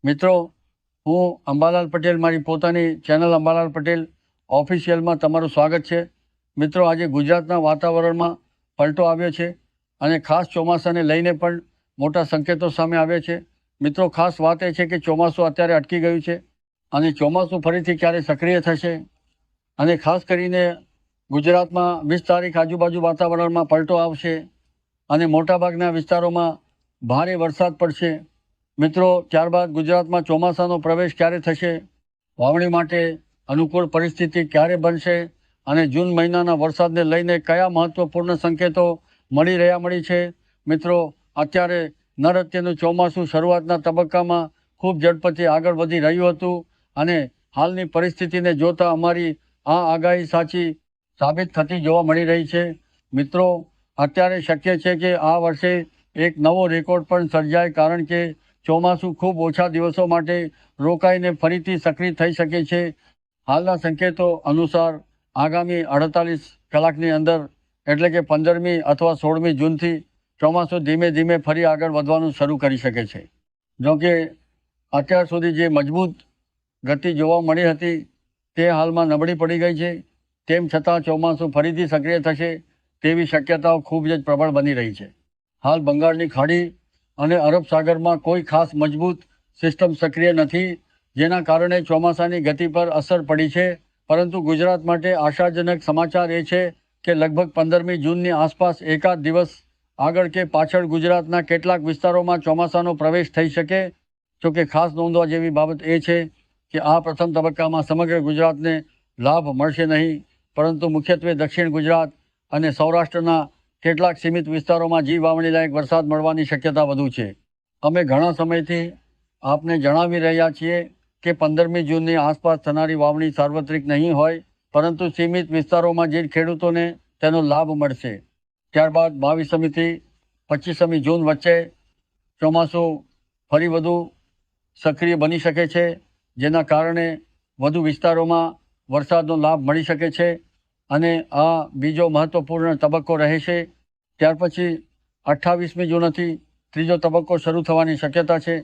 મિત્રો, હું અંબાલાલ પટેલ, મારી પોતાની ચેનલ અંબાલાલ પટેલ ઓફિશિયલમાં તમારું સ્વાગત છે. મિત્રો, આજે ગુજરાતના વાતાવરણમાં પલટો આવ્યો છે અને ખાસ ચોમાસાને લઈને પણ મોટા સંકેતો સામે આવ્યા છે. મિત્રો, ખાસ વાત એ છે કે ચોમાસું અત્યારે અટકી ગયું છે અને ચોમાસું ફરીથી ક્યારે સક્રિય થશે અને ખાસ કરીને ગુજરાતમાં 20 તારીખ આજુબાજુ વાતાવરણમાં પલટો આવશે અને મોટાભાગના વિસ્તારોમાં ભારે વરસાદ પડશે. મિત્રો, ત્યારબાદ ગુજરાતમાં ચોમાસાનો પ્રવેશ ક્યારે થશે, વાવણી માટે અનુકૂળ પરિસ્થિતિ ક્યારે બનશે અને જૂન મહિનાના વરસાદને લઈને કયા મહત્વપૂર્ણ સંકેતો મળી છે. મિત્રો, અત્યારે નરત્યનું ચોમાસું શરૂઆતના તબક્કામાં ખૂબ ઝડપથી આગળ વધી રહ્યું હતું અને હાલની પરિસ્થિતિને જોતા અમારી આ આગાહી સાચી સાબિત થતી જોવા મળી રહી છે. મિત્રો, અત્યારે શક્ય છે કે આ વર્ષે એક નવો રેકોર્ડ પણ સર્જાય, કારણ કે ચોમાસું ખૂબ ઓછા દિવસો માટે રોકાઈને ફરીથી સક્રિય થઈ શકે છે. હાલના સંકેતો અનુસાર આગામી 48 કલાકની અંદર એટલે કે 15મી અથવા 16મી જૂનથી ચોમાસું ધીમે ધીમે ફરી આગળ વધવાનું શરૂ કરી શકે છે. જોકે અત્યાર સુધી જે મજબૂત ગતિ જોવા મળી હતી તે હાલમાં નબળી પડી ગઈ છે. તેમ છતાં ચોમાસું ફરીથી સક્રિય થશે તેવી શક્યતાઓ ખૂબ જ પ્રબળ બની રહી છે. હાલ બંગાળની ખાડી અને અરબ સાગરમાં કોઈ ખાસ મજબૂત સિસ્ટમ સક્રિય નથી, જેના કારણે ચોમાસાની ગતિ પર અસર પડી છે. પરંતુ ગુજરાત માટે આશાજનક સમાચાર એ છે કે લગભગ 15મી જૂનની આસપાસ એકાદ દિવસ આગળ કે પાછળ ગુજરાતના કેટલાક વિસ્તારોમાં ચોમાસાનો પ્રવેશ થઈ શકે. જોકે ખાસ નોંધવા જેવી બાબત એ છે કે આ પ્રથમ તબક્કામાં સમગ્ર ગુજરાતને લાભ મળશે નહીં, પરંતુ મુખ્યત્વે દક્ષિણ ગુજરાત અને સૌરાષ્ટ્રના કેટલાક સીમિત વિસ્તારોમાં વાવણી લાયક વરસાદ મળવાની શક્યતા વધુ છે. અમે ઘણા સમયથી આપને જણાવી રહ્યા છીએ કે 15મી જૂનની આસપાસ થનારી વાવણી સાર્વત્રિક નહીં હોય, પરંતુ સીમિત વિસ્તારોમાં જે ખેડૂતોને તેનો લાભ મળશે. ત્યારબાદ 22મીથી 25મી જૂન વચ્ચે ચોમાસું ફરી વધુ સક્રિય બની શકે છે, જેના કારણે વધુ વિસ્તારોમાં વરસાદનો લાભ મળી શકે છે અને આ બીજો મહત્વપૂર્ણ તબક્કો રહેશે. ત્યાર પછી 28મી જૂનથી ત્રીજો તબક્કો શરૂ થવાની શક્યતા છે,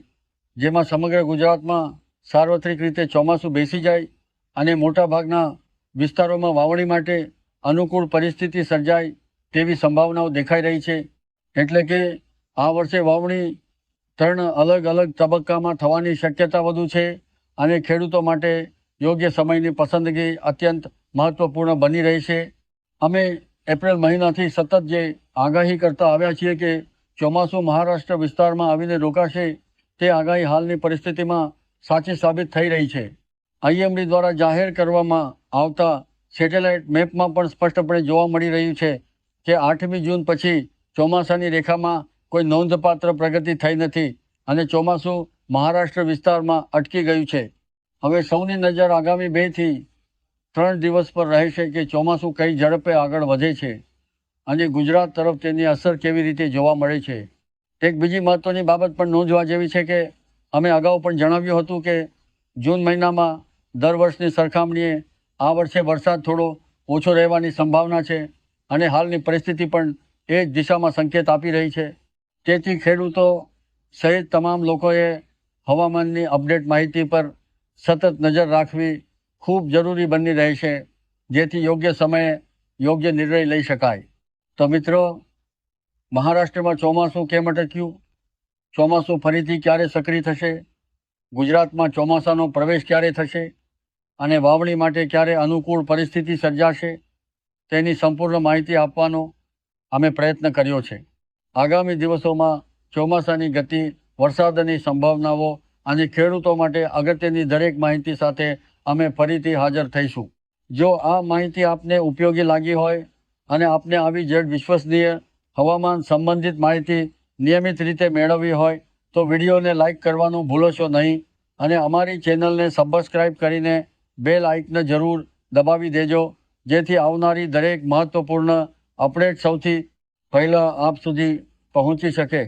જેમાં સમગ્ર ગુજરાતમાં સાર્વત્રિક રીતે ચોમાસું બેસી જાય અને મોટાભાગના વિસ્તારોમાં વાવણી માટે અનુકૂળ પરિસ્થિતિ સર્જાય તેવી સંભાવનાઓ દેખાઈ રહી છે. એટલે કે આ વર્ષે વાવણી 3 અલગ અલગ તબક્કામાં થવાની શક્યતા વધુ છે અને ખેડૂતો માટે યોગ્ય સમયની પસંદગી અત્યંત મહત્વપૂર્ણ બની રહી છે. અમે એપ્રિલ મહિનાથી સતત જે આગાહી કરતા આવ્યા છીએ કે ચોમાસું મહારાષ્ટ્ર વિસ્તારમાં આવીને રોકાશે, તે આગાહી હાલની પરિસ્થિતિમાં સાચી સાબિત થઈ રહી છે. IMD દ્વારા જાહેર કરવામાં આવતા સેટેલાઇટ મેપમાં પણ સ્પષ્ટપણે જોવા મળી રહ્યું છે કે 8મી જૂન પછી ચોમાસાની રેખામાં કોઈ નોંધપાત્ર પ્રગતિ થઈ નથી અને ચોમાસું મહારાષ્ટ્ર વિસ્તારમાં અટકી ગયું છે. હવે સૌની નજર આગામી 2 થી 3 દિવસ પર રહેશે કે ચોમાસું કઈ ઝડપે આગળ વધે છે અને ગુજરાત તરફ તેની અસર કેવી રીતે જોવા મળે છે. એક બીજી મહત્વની બાબત પણ નોંધવા જેવી છે કે અમે અગાઉ પણ જણાવ્યું હતું કે જૂન મહિનામાં દર વર્ષની સરખામણીએ આ વર્ષે વરસાદ થોડો ઓછો રહેવાની સંભાવના છે અને હાલની પરિસ્થિતિ પણ એ જ દિશામાં સંકેત આપી રહી છે. તેથી ખેડૂતો સહિત તમામ લોકોએ હવામાનની અપડેટ માહિતી પર સતત નજર રાખવી ખૂબ જરૂરી બની રહેશે, જેથી યોગ્ય સમયે યોગ્ય નિર્ણય લઈ શકાય. તો મિત્રો, મહારાષ્ટ્રમાં ચોમાસું કેમ અટક્યું, ચોમાસું ફરીથી ક્યારે સક્રિય થશે, ગુજરાતમાં ચોમાસાનો પ્રવેશ ક્યારે થશે અને વાવણી માટે ક્યારે અનુકૂળ પરિસ્થિતિ સર્જાશે, તેની સંપૂર્ણ માહિતી આપવાનો અમે પ્રયત્ન કર્યો છે. આગામી દિવસોમાં ચોમાસાની ગતિ, વરસાદની સંભાવનાઓ અને ખેડૂતો માટે અગત્યની દરેક માહિતી સાથે અમે ફરીથી હાજર થઈશું. જો આ માહિતી આપને ઉપયોગી લાગી હોય અને આપને આવી જડ વિશ્વસનીય હવામાન સંબંધિત માહિતી નિયમિત રીતે મેળવવી હોય તો વિડીયોને લાઇક કરવાનું ભૂલશો નહીં અને અમારી ચેનલને સબસ્ક્રાઈબ કરીને બેલ આઇકન જરૂર દબાવી દેજો, જેથી આવનારી દરેક મહત્વપૂર્ણ અપડેટ સૌથી પહેલાં આપ સુધી પહોંચી શકે.